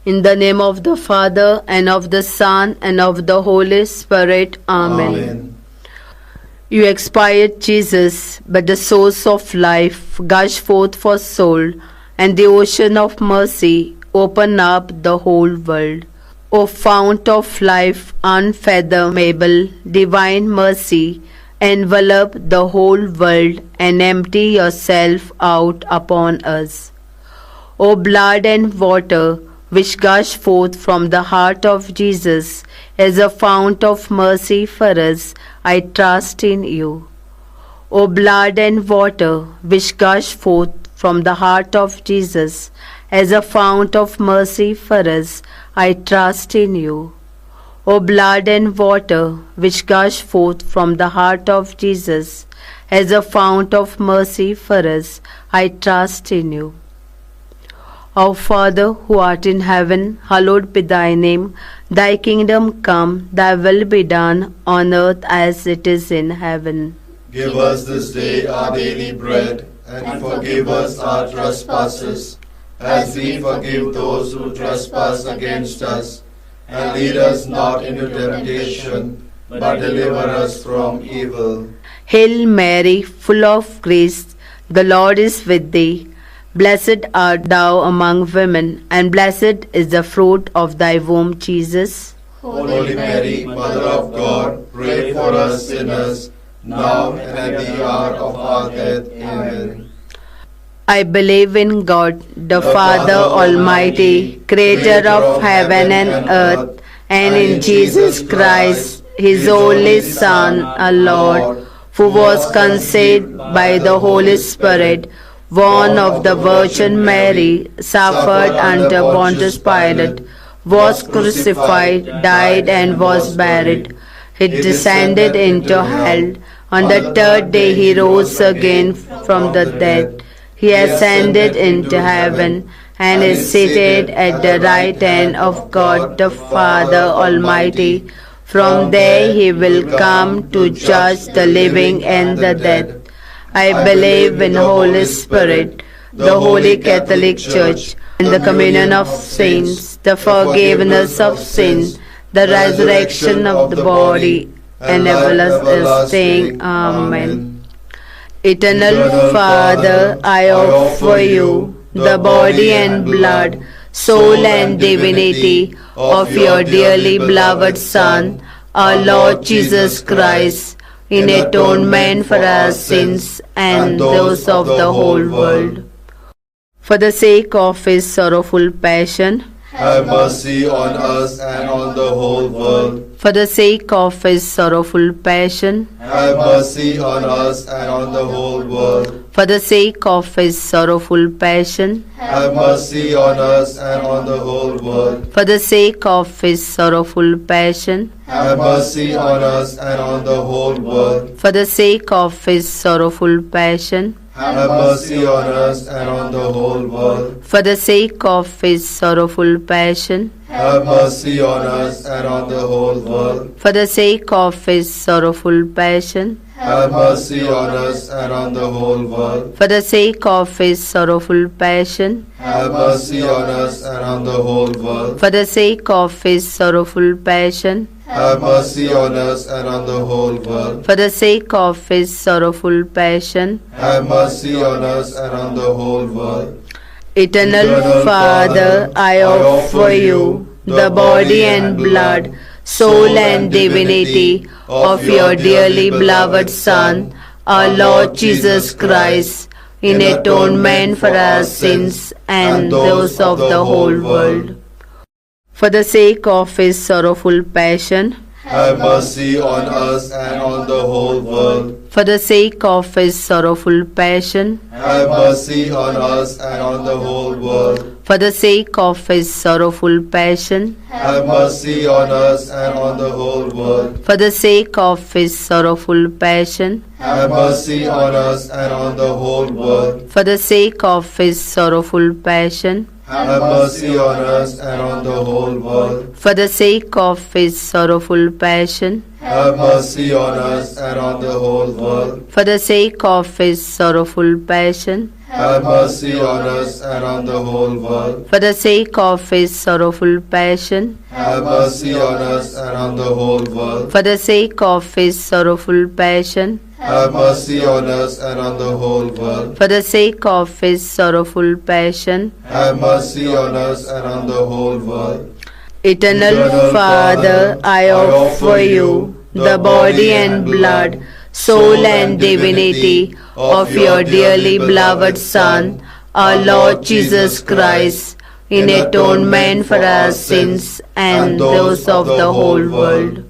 In the name of the Father, and of the Son, and of the Holy Spirit. Amen. Amen. You expired, Jesus, but the source of life gush forth for soul, and the ocean of mercy open up the whole world. O fount of life unfathomable, divine mercy, envelop the whole world and empty yourself out upon us. O blood and water, which gush forth from the heart of Jesus as a fount of mercy for us, I trust in you. O blood and water, which gush forth from the heart of Jesus as a fount of mercy for us, I trust in you. O blood and water, which gush forth from the heart of Jesus as a fount of mercy for us, I trust in you. Our Father, who art in heaven, hallowed be thy name. Thy kingdom come, thy will be done on earth as it is in heaven. Give us this day our daily bread, and forgive us our trespasses, as we forgive those who trespass against us. And lead us not into temptation, but deliver us from evil. Hail Mary, full of grace, the Lord is with thee. Blessed art thou among women, and blessed is the fruit of thy womb, Jesus. Holy Mary, Mother of God, pray for us sinners, now and at the hour of our death. Amen. I believe in God, the Father Almighty, creator of heaven and earth, and in Jesus Christ, his only Son, our Lord, who was conceived by the Holy Spirit, born of the Virgin Mary, suffered under Pontius Pilate, was crucified, died, and was buried. He descended into hell. On the third day he rose again from the dead. He ascended into heaven and is seated at the right hand of God the Father Almighty. From there he will come to judge the living and the dead. I believe in the Holy Spirit, the Holy Catholic Church, and the communion of saints, the forgiveness of sins, the resurrection of the body, and everlasting. Amen. Eternal Father, I offer you the body and blood, soul and divinity of your dearly beloved Son, our Lord Jesus Christ, in atonement for our sins and those of the whole world. For the sake of his sorrowful passion, have mercy on us and on the whole world. For the sake of his sorrowful passion, have mercy on us and on the whole world. For the sake of his sorrowful passion, have mercy on us and on the whole world. For the sake of his sorrowful passion, have mercy on us and on the whole world. For the sake of his sorrowful passion, have mercy on us and on the whole world. For the sake of his sorrowful passion, have mercy on us and on the whole world. For the sake of his sorrowful passion, have mercy on us and on the whole world. For the sake of his sorrowful passion, have mercy on us and on the whole world. For the sake of his sorrowful passion, have mercy on us and on the whole world. For the sake of his sorrowful passion, have mercy on us and on the whole world. Eternal Father, I offer you the body and blood, soul and divinity of your dearly beloved Son, our Lord Jesus Christ, in atonement for our sins and those of the whole world. For the sake of his sorrowful passion, have mercy on us and on the whole world. For the sake of his sorrowful passion, have mercy on us and on the whole world. For the sake of his sorrowful passion, have mercy on us and on the whole world. For the sake of his sorrowful passion, have mercy on us and on the whole world. For the sake of his sorrowful passion, have mercy on us and on the whole world. For the sake of his sorrowful passion, have mercy on us and on the whole world. For the sake of his sorrowful passion, have mercy on us and on the whole world. For the sake of his sorrowful passion, Have mercy on us and on the whole world. for the sake of his sorrowful passion, Have mercy on us and on the whole world. for the sake of his sorrowful passion. Have mercy on us and on the whole world. Eternal Father, I offer you the body and blood, soul and divinity of your dearly beloved Son, our Lord Jesus Christ, in atonement for our sins and those of the whole world.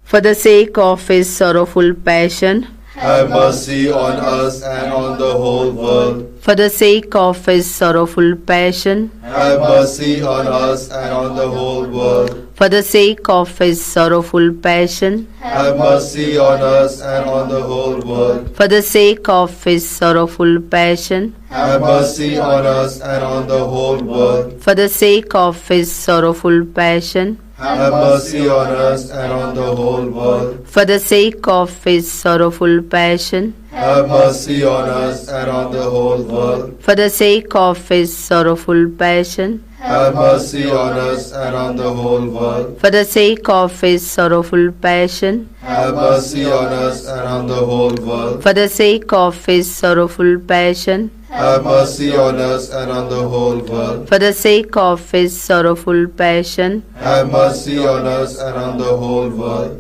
For the sake of his sorrowful passion, Have mercy on us and on the whole world. for the sake of his sorrowful passion, Have mercy on us and on the whole world. for the sake of his sorrowful passion, Have mercy on us and on the whole world. for the sake of his sorrowful passion, Have mercy on us and on the whole world. for the sake of his sorrowful passion, Have mercy on us and on the whole world. for the sake of his sorrowful passion, Have mercy on us and on the whole world. for the sake of his sorrowful passion, Have mercy on us and on the whole world. for the sake of his sorrowful passion, Have mercy on us and on the whole world. for the sake of his sorrowful passion, Have mercy on us and on the whole world. for the sake of his sorrowful passion. Have mercy on us and on the whole world.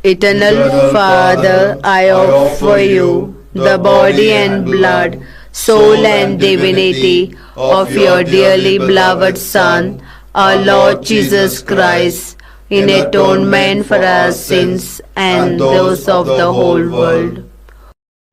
Eternal Father, I offer you the body and blood, soul and divinity of your dearly beloved Son, our Lord Jesus Christ, in atonement for our sins and those of the whole world.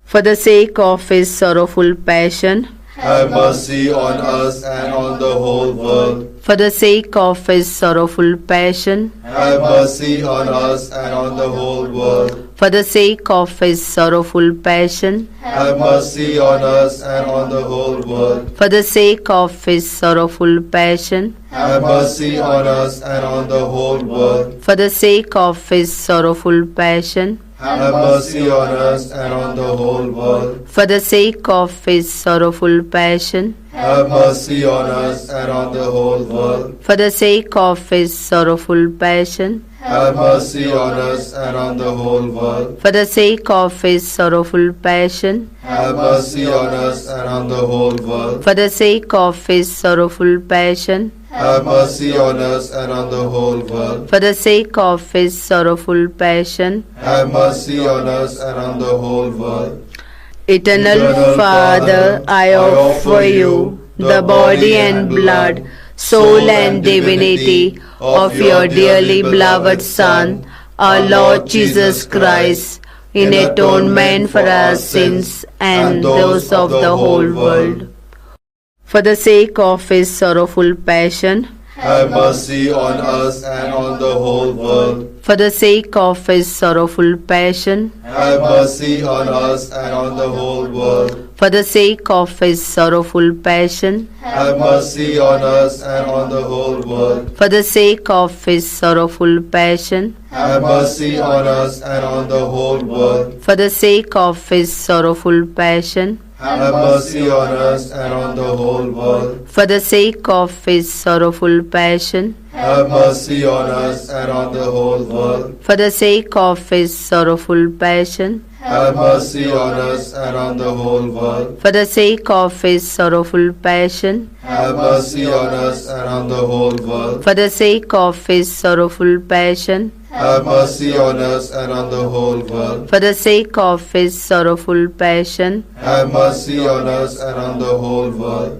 For the sake of his sorrowful passion, Have mercy on us and on the whole world. for the sake of his sorrowful passion, Have mercy on us and on the whole world. for the sake of his sorrowful passion, Have mercy on us and on the whole world. for the sake of his sorrowful passion, Have mercy on us and on the whole world. for the sake of his sorrowful passion, Have mercy on us and on the whole world. for the sake of his sorrowful passion, Have mercy on us and on the whole world. for the sake of his sorrowful passion, Have mercy on us and on the whole world. for the sake of his sorrowful passion, Have mercy on us and on the whole world. for the sake of his sorrowful passion, Have mercy on us and on the whole world. for the sake of his sorrowful passion. Have mercy on us and on the whole world. Eternal Father, I offer you the body and blood, soul and divinity of your dearly beloved Son, our Lord Jesus Christ, in atonement for our sins and those of the whole world. For the sake of his sorrowful passion, Have mercy on us and on the whole world. for the sake of his sorrowful passion, Have mercy on us and on the whole world. for the sake of his sorrowful passion, Have mercy on us and on the whole world. for the sake of his sorrowful passion, Have mercy on us and on the whole world. for the sake of his sorrowful passion, Have mercy on us and on the whole world. for the sake of his sorrowful passion, Have mercy on us and on the whole world. for the sake of his sorrowful passion, Have mercy on us and on the whole world. for the sake of his sorrowful passion, Have mercy on us and on the whole world. for the sake of his sorrowful passion, Have mercy on us and on the whole world. for the sake of his sorrowful passion. Have mercy on us and on the whole world.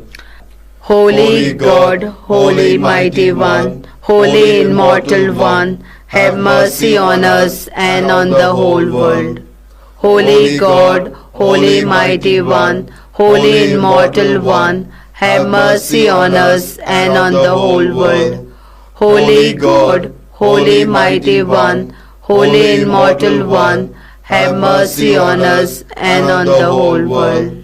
Holy God, Holy Mighty One, Holy Immortal One, have mercy on us and on the whole world. Holy God, Holy Mighty One, Holy Immortal One, have mercy on us and on the whole world. Holy God, Holy Mighty One, Holy Immortal One, have mercy on us and on the whole world.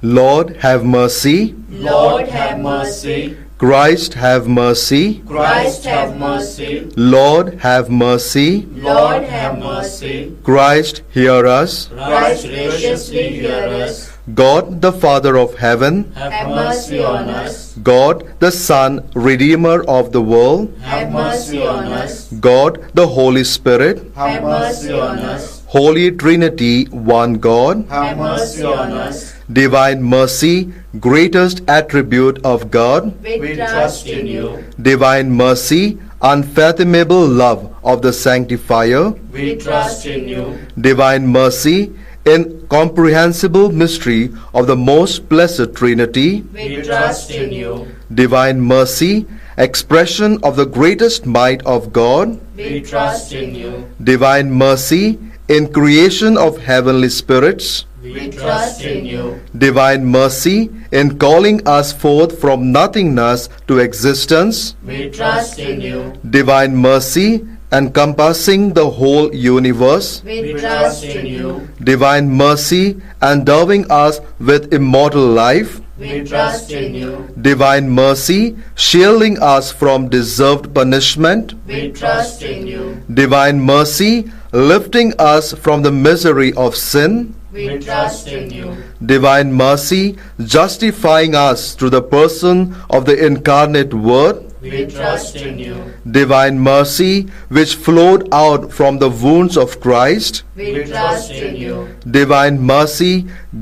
Lord, have mercy. Lord, have mercy. Christ, have mercy. Christ, have mercy. Lord, have mercy. Lord, have mercy. Christ, hear us. Christ, graciously hear us. God the Father of heaven, have mercy on us. God the Son, Redeemer of the world, Have mercy on us. God the Holy Spirit, Have mercy on us. Holy Trinity, one God, Have mercy on us. divine mercy, greatest attribute of God, We trust in you. divine mercy, unfathomable love of the Sanctifier, We trust in you. divine mercy, incomprehensible mystery of the most blessed Trinity, We trust in you. divine mercy, expression of the greatest might of God, We trust in you. divine mercy, in creation of heavenly spirits, We trust in you. divine mercy, in calling us forth from nothingness to existence, We trust in you. divine mercy, encompassing the whole universe, We trust in you. divine mercy, endowing us with immortal life, We trust in you. divine mercy, shielding us from deserved punishment, We trust in you. divine mercy, lifting us from the misery of sin, We trust in you. divine mercy, justifying us through the person of the incarnate Word, We trust in you. divine mercy, which flowed out from the wounds of Christ, We trust in you. divine mercy,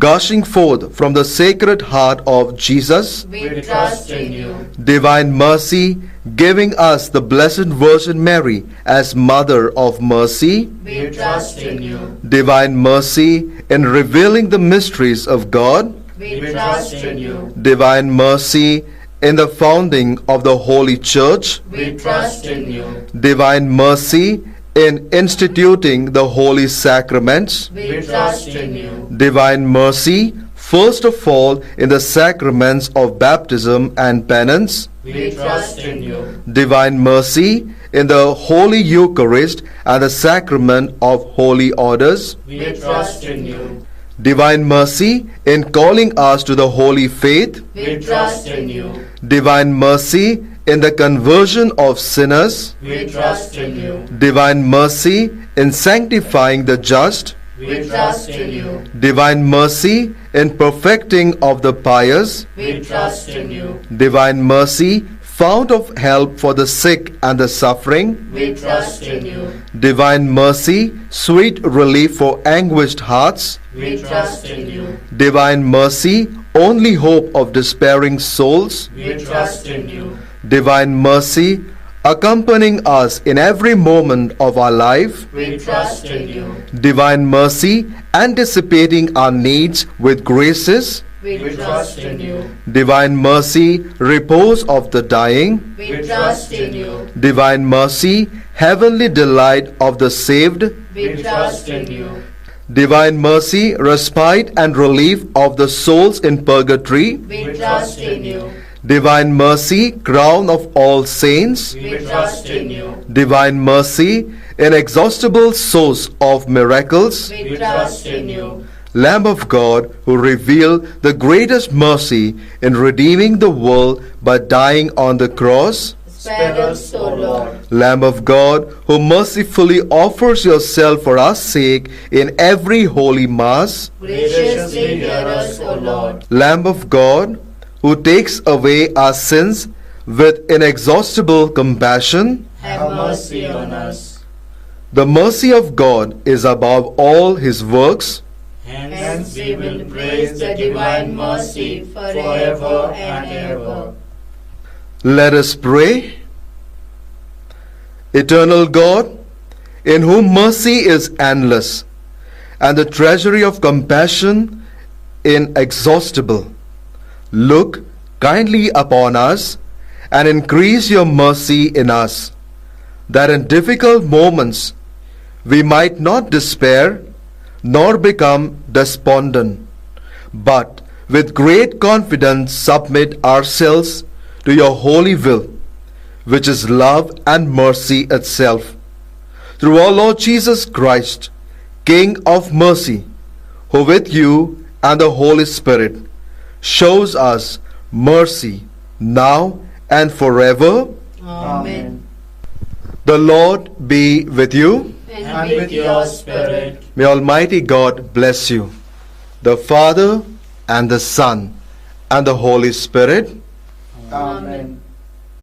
gushing forth from the sacred heart of Jesus, We trust in you. divine mercy, giving us the Blessed Virgin Mary as Mother of Mercy, We trust in you. divine mercy in revealing the mysteries of God, We trust in you. divine mercy in the founding of the Holy Church, We trust in you. divine mercy in instituting the holy sacraments, We trust in you. divine mercy, first of all in the sacraments of baptism and penance, We trust in you. divine mercy in the Holy Eucharist and the sacrament of holy orders, We trust in you. divine mercy in calling us to the holy faith, We trust in you. divine mercy in the conversion of sinners, We trust in you. divine mercy in sanctifying the just, We trust in you. divine mercy in perfecting of the pious, We trust in you. divine mercy, fount of help for the sick and the suffering, We trust in you. divine mercy, sweet relief for anguished hearts, We trust in you. divine mercy, only hope of despairing souls, We trust in you. divine mercy, accompanying us in every moment of our life, We trust in you. divine mercy, anticipating our needs with graces, We trust in you. divine mercy, repose of the dying, We trust in you. divine mercy, heavenly delight of the saved, We trust in you. divine mercy, respite and relief of the souls in purgatory, We trust in you. divine mercy, crown of all saints, We trust in you. divine mercy, inexhaustible source of miracles, We trust in you. Lamb of God, who revealed the greatest mercy in redeeming the world by dying on the cross, Spare us, O Lord. Lamb of God, who mercifully offers yourself for our sake in every holy mass, Graciously hear us, O Lord. Lamb of God, who takes away our sins with inexhaustible compassion, Have mercy on us. the mercy of God is above all his works. Hence we will praise the divine mercy forever and ever. Let us pray. Eternal God, in whom mercy is endless and the treasury of compassion inexhaustible, look kindly upon us and increase your mercy in us, that in difficult moments we might not despair nor become despondent, but with great confidence submit ourselves to your holy will, which is love and mercy itself. Through our Lord Jesus Christ, King of mercy, who with you and the Holy Spirit shows us mercy now and forever. Amen. The Lord be with you. And with your spirit. May Almighty God bless you, the Father, and the Son, and the Holy Spirit. Amen.